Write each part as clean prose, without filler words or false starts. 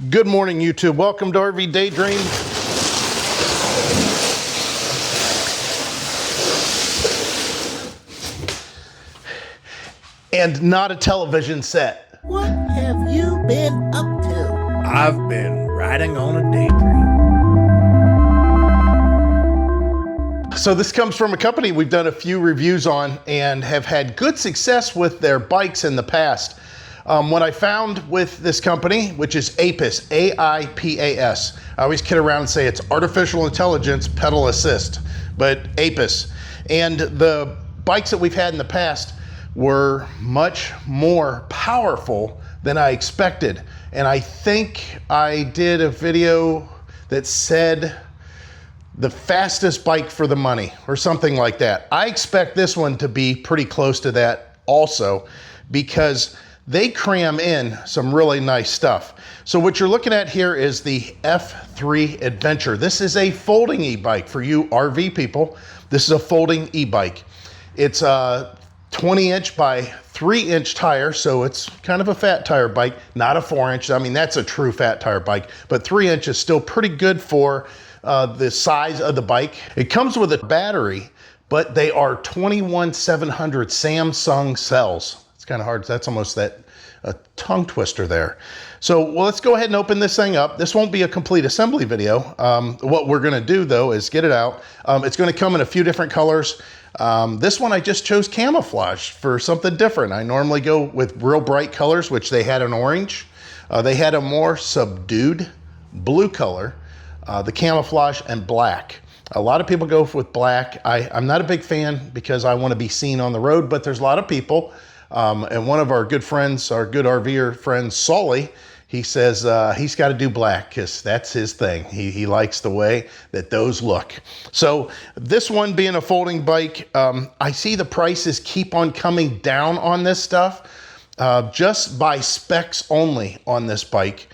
Good morning, YouTube. Welcome to RV Daydream. And not a television set. What have you been up to? I've been riding on a daydream. So this comes from a company we've done a few reviews on and have had good success with their bikes in the past. What I found with this company, which is Aipas, A-I-P-A-S. I always kid around and say it's artificial intelligence pedal assist, but Aipas. And the bikes that we've had in the past were much more powerful than I expected. And I think I did a video that said the fastest bike for the money or something like that. I expect this one to be pretty close to that also, because they cram in some really nice stuff. So what you're looking at here is the F3 Adventure. This is a folding e-bike for you RV people. This is a folding e-bike. It's a 20-inch by 3-inch tire, so it's kind of a fat tire bike, not a 4-inch. I mean, that's a true fat tire bike, but 3-inch is still pretty good for the size of the bike. It comes with a battery, but they are 21700 Samsung cells. It's kind of hard. That's almost a tongue twister there. So well, let's go ahead and open this thing up. This won't be a complete assembly video. What we're going to do though is get it out. It's going to come in a few different colors. This one I just chose camouflage for something different. I normally go with real bright colors, which they had an orange. They had a more subdued blue color, the camouflage, and black. A lot of people go with black. I'm not a big fan because I want to be seen on the road, but there's a lot of people. And one of our good friends, our good RVer friend, Sully, he says he's got to do black because that's his thing. He likes the way that those look. So this one being a folding bike, I see the prices keep on coming down on this stuff. Just by specs only on this bike,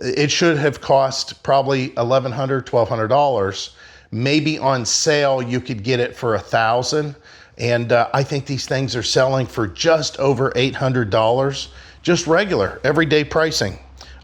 it should have cost probably $1,100, $1,200. Maybe on sale you could get it for $1,000. And I think these things are selling for just over $800, just regular, everyday pricing.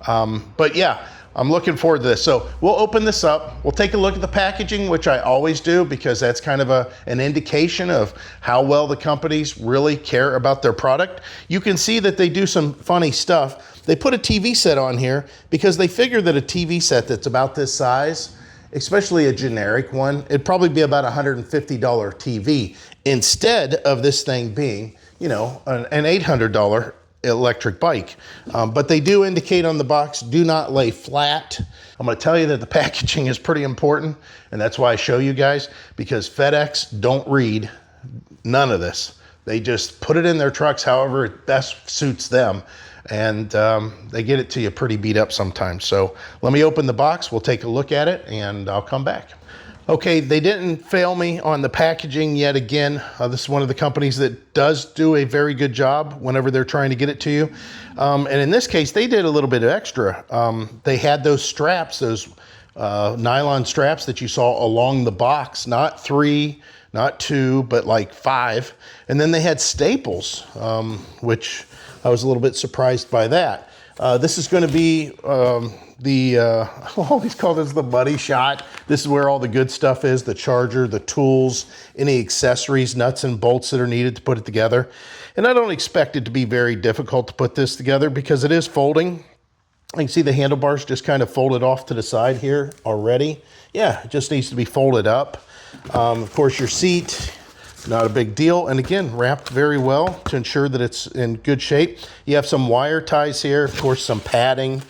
But yeah, I'm looking forward to this. So we'll open this up. We'll take a look at the packaging, which I always do because that's kind of an indication of how well the companies really care about their product. You can see that they do some funny stuff. They put a TV set on here because they figure that a TV set that's about this size, especially a generic one, it'd probably be about $150 TV instead of this thing being, you know, an $800 electric bike. But they do indicate on the box, do not lay flat. I'm going to tell you that the packaging is pretty important, and that's why I show you guys, because FedEx don't read none of this. They just put it in their trucks however it best suits them. And they get it to you pretty beat up sometimes. So let me open the box. We'll take a look at it and I'll come back. Okay, they didn't fail me on the packaging yet again. This is one of the companies that does do a very good job whenever they're trying to get it to you. And in this case, they did a little bit of extra. They had those straps, those nylon straps that you saw along the box, not 3, not 2, but like 5. And then they had staples, which I was a little bit surprised by that. This is going to be I always call this the money shot. This is where all the good stuff is, the charger, the tools, any accessories, nuts and bolts that are needed to put it together. And I don't expect it to be very difficult to put this together because it is folding. You can see the handlebars just kind of folded off to the side here already. Yeah, it just needs to be folded up. Of course, your seat, not a big deal. And again, wrapped very well to ensure that it's in good shape. You have some wire ties here, of course, some padding,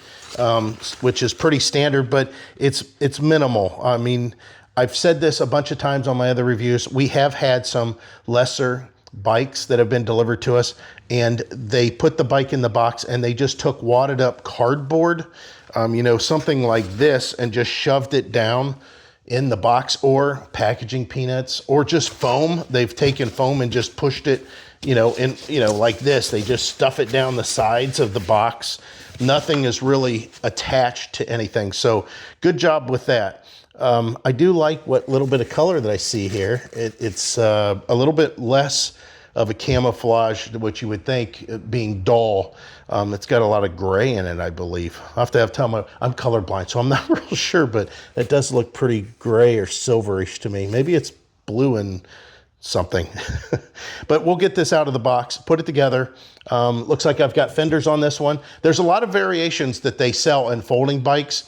which is pretty standard, but it's minimal. I mean, I've said this a bunch of times on my other reviews. We have had some lesser bikes that have been delivered to us, and they put the bike in the box and they just took wadded up cardboard, you know, something like this, and just shoved it down in the box, or packaging peanuts, or just foam. They've taken foam and just pushed it, you know, in, you know, like this. They just stuff it down the sides of the box. Nothing is really attached to anything. So good job with that. I do like what little bit of color that I see here. It's a little bit less of a camouflage, which you would think being dull. It's got a lot of gray in it, I believe. I'll have to tell I'm colorblind, so I'm not real sure, but it does look pretty gray or silverish to me. Maybe it's blue and something. But we'll get this out of the box, put it together. Looks like I've got fenders on this one. There's a lot of variations that they sell in folding bikes.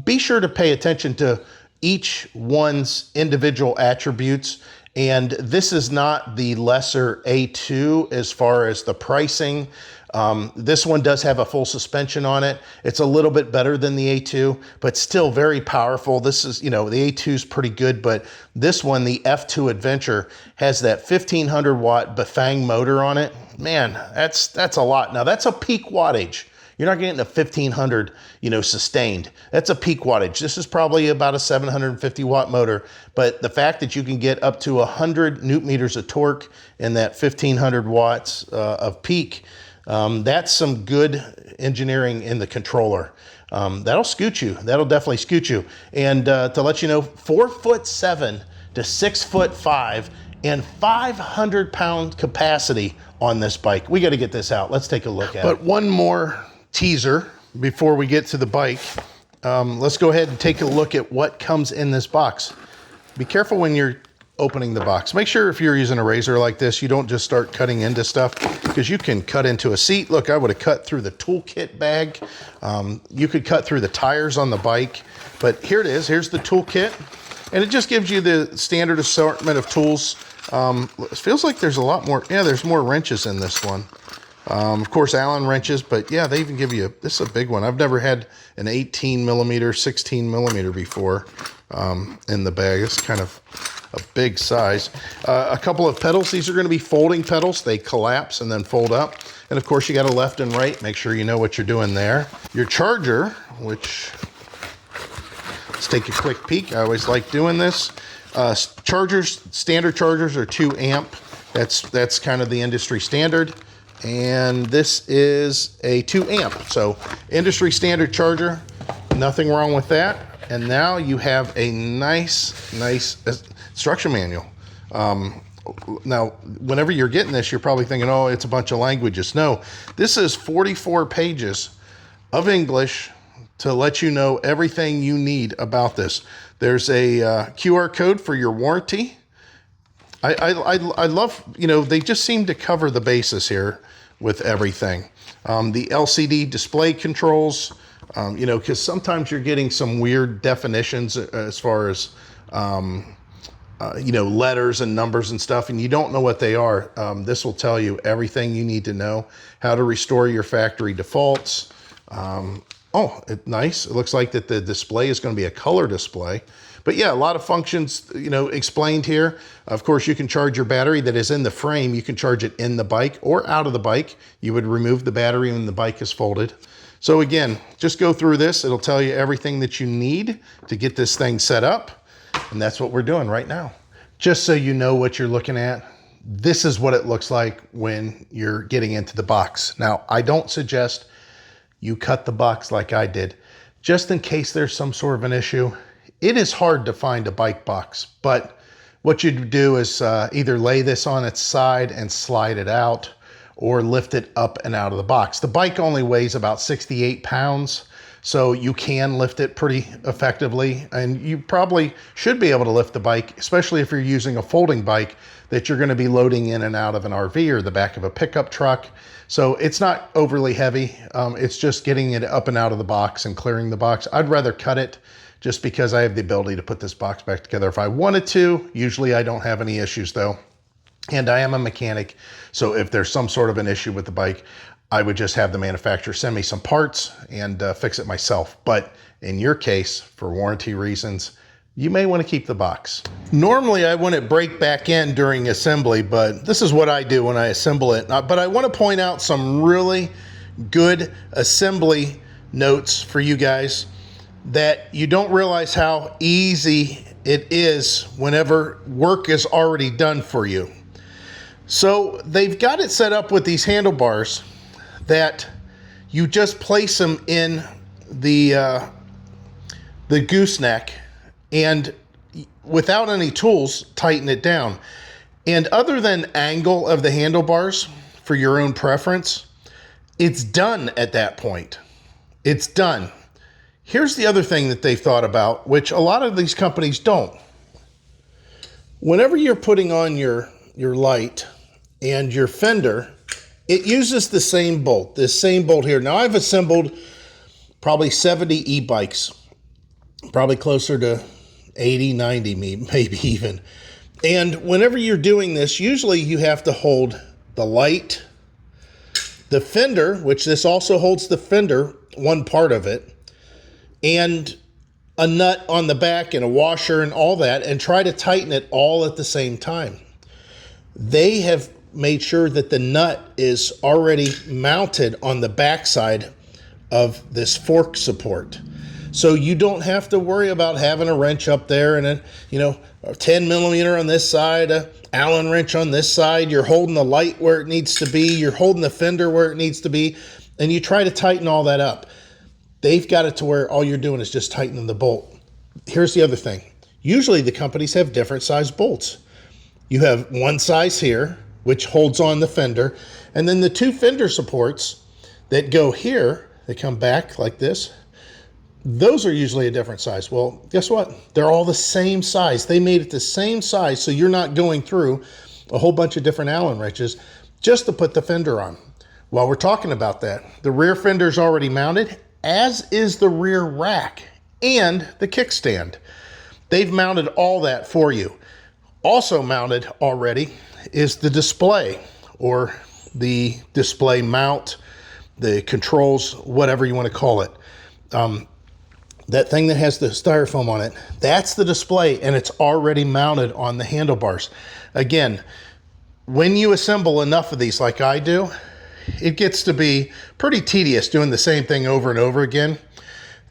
Be sure to pay attention to each one's individual attributes. And this is not the lesser A2 as far as the pricing. This one does have a full suspension on it. It's a little bit better than the A2, but still very powerful. This is, the A2 is pretty good, but this one, the F2 Adventure, has that 1500 watt Bafang motor on it. Man, that's a lot. Now that's a peak wattage. You're not getting a 1500, sustained. That's a peak wattage. This is probably about a 750 watt motor, but the fact that you can get up to 100 newton meters of torque and that 1500 watts of peak, that's some good engineering in the controller. That'll scoot you. That'll definitely scoot you. And to let you know, 4'7" to 6'5" and 500 pound capacity on this bike. We got to get this out. Let's take a look at it. But one more teaser before we get to the bike. Let's go ahead and take a look at what comes in this box. Be careful when you're opening the box. Make sure if you're using a razor like this, you don't just start cutting into stuff, because you can cut into a seat. Look, I would have cut through the toolkit bag. You could cut through the tires on the bike, but here it is. Here's the toolkit, and it just gives you the standard assortment of tools. It feels like there's a lot more. Yeah, there's more wrenches in this one. Of course, Allen wrenches, but yeah, they even give you, this is a big one. I've never had an 18 millimeter, 16 millimeter before in the bag. It's kind of a big size. A couple of pedals. These are going to be folding pedals. They collapse and then fold up. And of course, you got a left and right. Make sure you know what you're doing there. Your charger, which, let's take a quick peek. I always like doing this. Chargers, standard chargers are 2 amp. That's kind of the industry standard. And this is a 2 amp. So industry standard charger, nothing wrong with that. And now you have a nice instruction manual. Now, whenever you're getting this, you're probably thinking, oh, it's a bunch of languages. No, this is 44 pages of English to let you know everything you need about this. There's a QR code for your warranty. I love, they just seem to cover the bases here with everything. The LCD display controls, because sometimes you're getting some weird definitions as far as, letters and numbers and stuff, and you don't know what they are. This will tell you everything you need to know, how to restore your factory defaults. Nice. It looks like that the display is going to be a color display. But yeah, a lot of functions, explained here. Of course, you can charge your battery that is in the frame. You can charge it in the bike or out of the bike. You would remove the battery when the bike is folded. So again, just go through this. It'll tell you everything that you need to get this thing set up. And that's what we're doing right now. Just so you know what you're looking at, this is what it looks like when you're getting into the box. Now, I don't suggest you cut the box like I did, just in case there's some sort of an issue. It is hard to find a bike box, but what you do is either lay this on its side and slide it out, or lift it up and out of the box. The bike only weighs about 68 pounds, so you can lift it pretty effectively, and you probably should be able to lift the bike, especially if you're using a folding bike that you're going to be loading in and out of an RV or the back of a pickup truck. So it's not overly heavy. It's just getting it up and out of the box and clearing the box. I'd rather cut it, just because I have the ability to put this box back together if I wanted to. Usually I don't have any issues though. And I am a mechanic, so if there's some sort of an issue with the bike, I would just have the manufacturer send me some parts and fix it myself. But in your case, for warranty reasons, you may want to keep the box. Normally I wouldn't break back in during assembly, but this is what I do when I assemble it. But I want to point out some really good assembly notes for you guys, that you don't realize how easy it is whenever work is already done for you. So they've got it set up with these handlebars that you just place them in the gooseneck, and without any tools, tighten it down. And other than angle of the handlebars for your own preference, it's done at that point. It's done. Here's the other thing that they've thought about, which a lot of these companies don't. Whenever you're putting on your light and your fender, it uses the same bolt, this same bolt here. Now I've assembled probably 70 e-bikes, probably closer to 80, 90 maybe even. And whenever you're doing this, usually you have to hold the light, the fender, which this also holds the fender, one part of it, and a nut on the back and a washer and all that, and try to tighten it all at the same time. They have made sure that the nut is already mounted on the backside of this fork support. So you don't have to worry about having a wrench up there and a 10 millimeter on this side, a Allen wrench on this side. You're holding the light where it needs to be. You're holding the fender where it needs to be. And you try to tighten all that up. They've got it to where all you're doing is just tightening the bolt. Here's the other thing. Usually the companies have different size bolts. You have one size here, which holds on the fender. And then the two fender supports that go here, they come back like this. Those are usually a different size. Well, guess what? They're all the same size. They made it the same size, so you're not going through a whole bunch of different Allen wrenches just to put the fender on. While we're talking about that, the rear fender is already mounted, as is the rear rack and the kickstand. They've mounted all that for you. Also mounted already is the display, or the display mount, the controls, whatever you want to call it. That thing that has the styrofoam on it, that's the display, and it's already mounted on the handlebars. Again, when you assemble enough of these like I do, it gets to be pretty tedious doing the same thing over and over again.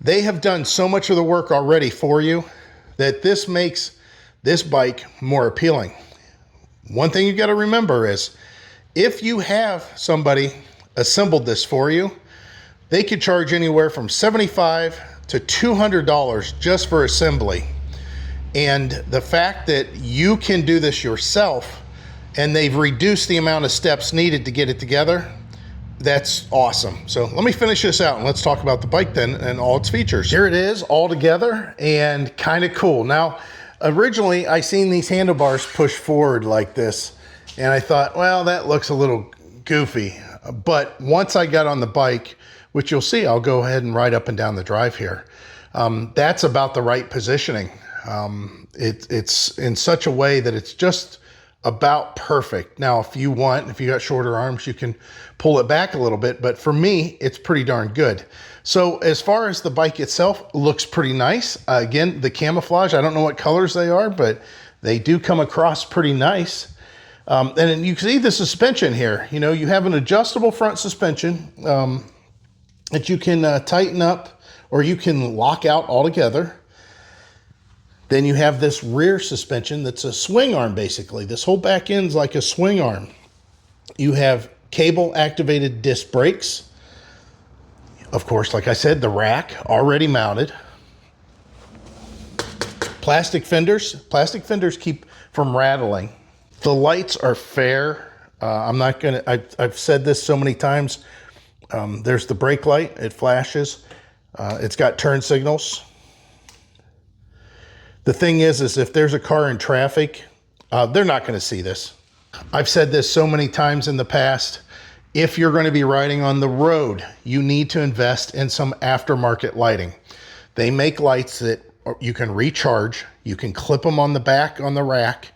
They have done so much of the work already for you that this makes this bike more appealing. One thing you got to remember is, if you have somebody assembled this for you, they could charge anywhere from $75 to $200 just for assembly. And the fact that you can do this yourself, and they've reduced the amount of steps needed to get it together, that's awesome. So let me finish this out and let's talk about the bike then and all its features. Here it is all together and kind of cool. Now, originally I seen these handlebars push forward like this, and I thought, well, that looks a little goofy. But once I got on the bike, which you'll see, I'll go ahead and ride up and down the drive here. That's about the right positioning. It's in such a way that it's just about perfect. Now, if you got shorter arms, you can pull it back a little bit, but for me, it's pretty darn good. So as far as the bike itself, looks pretty nice. Again, the camouflage, I don't know what colors they are, but they do come across pretty nice. And then you can see the suspension here. You have an adjustable front suspension that you can tighten up, or you can lock out altogether. Then you have this rear suspension that's a swing arm, basically. This whole back end's like a swing arm. You have cable activated disc brakes. Of course, like I said, the rack already mounted. Plastic fenders. Plastic fenders keep from rattling. The lights are fair. I've said this so many times. There's the brake light, it flashes. It's got turn signals. The thing is if there's a car in traffic, they're not going to see this. I've said this so many times in the past. If you're going to be riding on the road, you need to invest in some aftermarket lighting. They make lights that you can recharge, you can clip them on the back on the rack,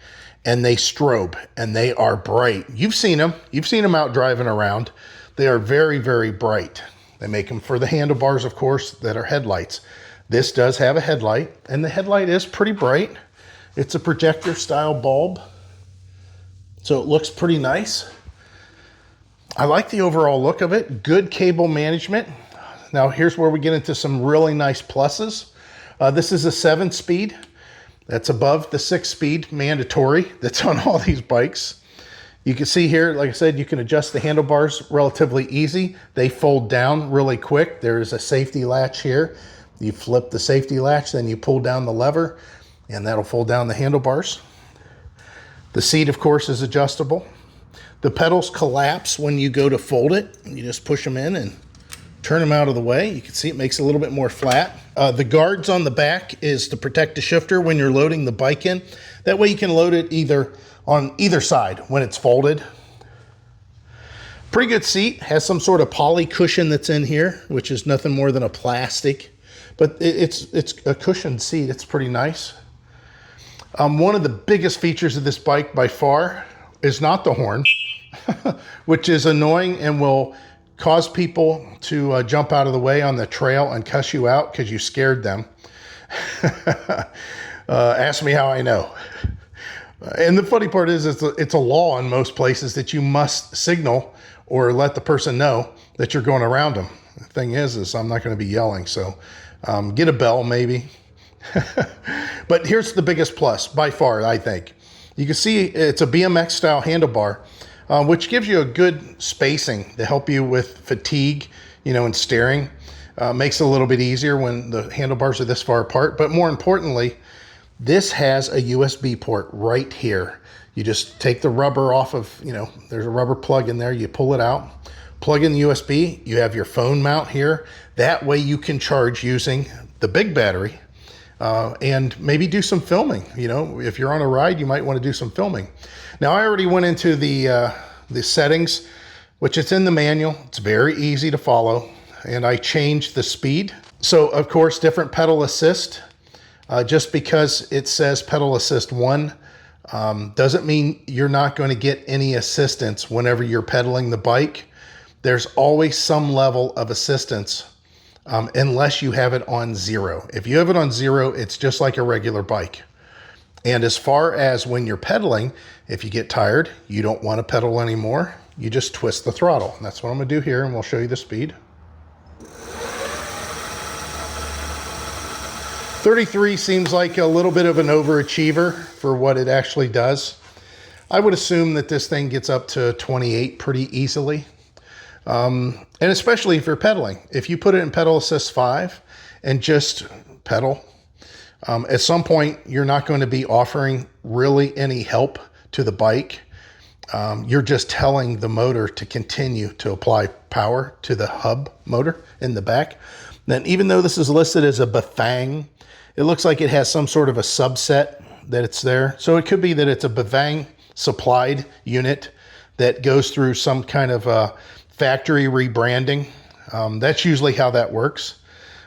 and they strobe, and they are bright. You've seen them out driving around. They are very, very bright. They make them for the handlebars, of course, that are headlights. This does have a headlight, and the headlight is pretty bright. It's a projector style bulb, so it looks pretty nice. I like the overall look of it. Good cable management. Now here's where we get into some really nice pluses. This is a 7-speed. That's above the 6-speed mandatory that's on all these bikes. You can see here, like I said, you can adjust the handlebars relatively easy. They fold down really quick. There is a safety latch here. You flip the safety latch, then you pull down the lever, and that'll fold down the handlebars. The seat, of course, is adjustable. The pedals collapse when you go to fold it. You just push them in and turn them out of the way. You can see it makes it a little bit more flat. The guards on the back is to protect the shifter when you're loading the bike in. That way you can load it either on either side when it's folded. Pretty good seat. Has some sort of poly cushion that's in here, which is nothing more than a plastic. But it's a cushioned seat. It's pretty nice. One of the biggest features of this bike by far is not the horn, which is annoying and will cause people to jump out of the way on the trail and cuss you out because you scared them. Ask me how I know. And the funny part is it's a law in most places that you must signal or let the person know that you're going around them. The thing is I'm not going to be yelling, so get a bell maybe. But here's the biggest plus by far, I think. You can see it's a BMX style handlebar, which gives you a good spacing to help you with fatigue, and steering. Makes it a little bit easier when the handlebars are this far apart. But more importantly, this has a USB port right here. You just take the rubber off of, there's a rubber plug in there. You pull it out, plug in the USB. You have your phone mount here. That way you can charge using the big battery. And maybe do some filming. If you're on a ride, you might want to do some filming. Now, I already went into the settings, which it's in the manual. It's very easy to follow, and I changed the speed. So, of course, different pedal assist. Just because it says pedal assist 1 doesn't mean you're not going to get any assistance whenever you're pedaling the bike. There's always some level of assistance. Unless you have it on 0. If you have it on 0, it's just like a regular bike. And as far as when you're pedaling, if you get tired, you don't want to pedal anymore, you just twist the throttle. And that's what I'm going to do here, and we'll show you the speed. 33 seems like a little bit of an overachiever for what it actually does. I would assume that this thing gets up to 28 pretty easily. And especially if you're pedaling. If you put it in pedal assist 5 and just pedal, at some point you're not going to be offering really any help to the bike. You're just telling the motor to continue to apply power to the hub motor in the back. Then even though this is listed as a Bafang, it looks like it has some sort of a subset that it's there. So it could be that it's a Bafang supplied unit that goes through some kind of factory rebranding. That's usually how that works.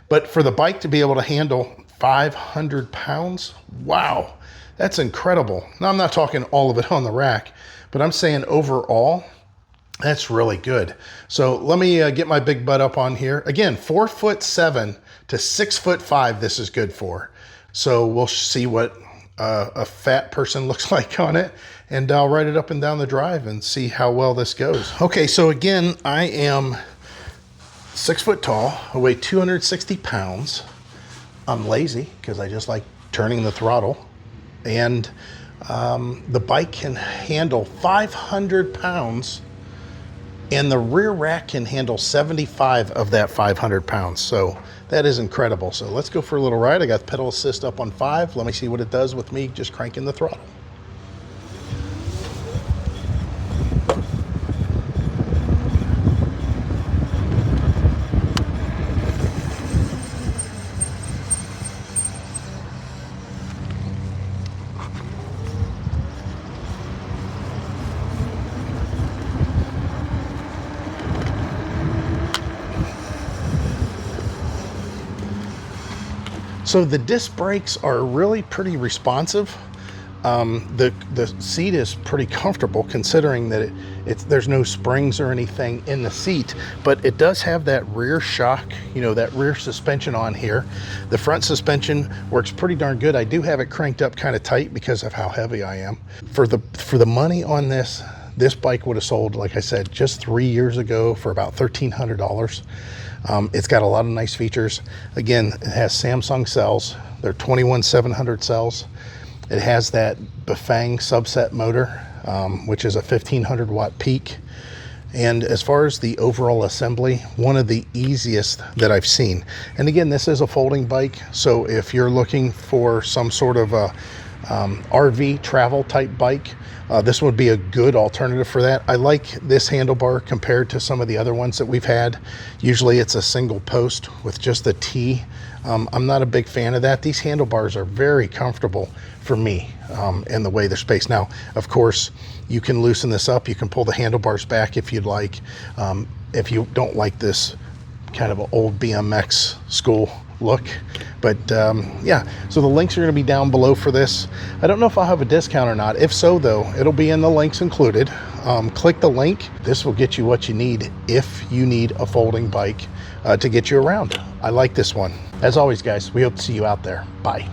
But for the bike to be able to handle 500 pounds, wow, that's incredible. Now, I'm not talking all of it on the rack, but I'm saying overall, that's really good. So let me get my big butt up on here. Again, 4'7" to 6'5" this is good for. So we'll see what a fat person looks like on it, and I'll ride it up and down the drive and see how well this goes. Okay, so again, I am 6 foot tall, I weigh 260 pounds. I'm lazy because I just like turning the throttle, and the bike can handle 500 pounds, and the rear rack can handle 75 of that 500 pounds. So that is incredible. So let's go for a little ride. I got the pedal assist up on 5. Let me see what it does with me just cranking the throttle. So the disc brakes are really pretty responsive. The seat is pretty comfortable considering that there's no springs or anything in the seat, but it does have that rear shock, that rear suspension on here. The front suspension works pretty darn good. I do have it cranked up kind of tight because of how heavy I am. For the money on this bike would have sold, like I said, just 3 years ago for about $1,300. It's got a lot of nice features. Again, it has Samsung cells. They're 21700 cells. It has that Bafang subset motor, which is a 1500 watt peak. And as far as the overall assembly, one of the easiest that I've seen. And again, this is a folding bike. So if you're looking for some sort of RV travel type bike. This would be a good alternative for that. I like this handlebar compared to some of the other ones that we've had. Usually it's a single post with just a T. I'm not a big fan of that. These handlebars are very comfortable for me in the way they're spaced. Now, of course, you can loosen this up. You can pull the handlebars back if you'd like. If you don't like this kind of an old BMX school look. But yeah, so the links are going to be down below for this. I don't know if I'll have a discount or not. If so, though, it'll be in the links included. Click the link. This will get you what you need if you need a folding bike to get you around. I like this one. As always, guys, we hope to see you out there. Bye.